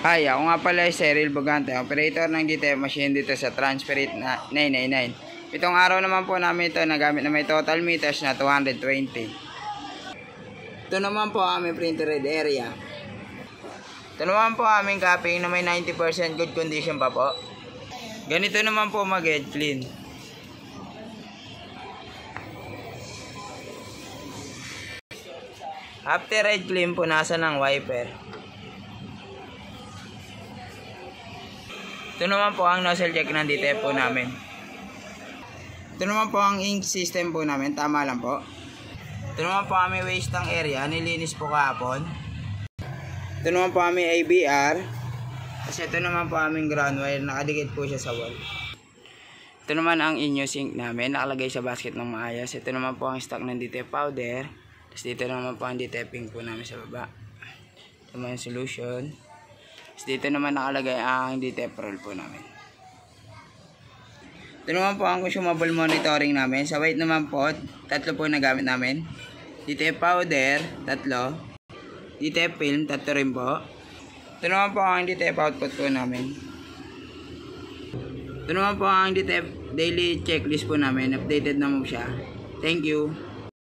Hi, ako nga pala si Cyril Bogante, operator ng DTF machine dito sa Transferit 999. Itong araw naman po namin ito nagamit na may total meters na 220. Ito naman po ang aming printer read area. Ito naman po aming copying na may 90% good condition pa po. Ganito naman po mag-head clean. After head clean, punasan ng wiper. Ito naman po ang nozzle check ng DTF po namin. Ito naman po ang ink system po namin, tama lang po. Ito naman po aming waste tank area, nilinis po kahapon. Ito naman po aming ABR. Kasi ito naman po aming ground wire, nakadikit po siya sa wall. Ito naman ang inyo sink namin, nakalagay sa basket ng maayos. Ito naman po ang stock ng DTF powder. Tapos dito naman po ang DTF ink po namin sa baba. Ito naman yung solution. Dito naman nakalagay ang DTF roll po namin. Ito naman po ang consumable monitoring namin. Sa weight naman po, 3 po nagamit namin. DTF powder, 3. DTF film, 3 rin po. Ito naman po ang DTF output po namin. Ito naman po ang DTF daily checklist po namin. Updated na po siya. Thank you.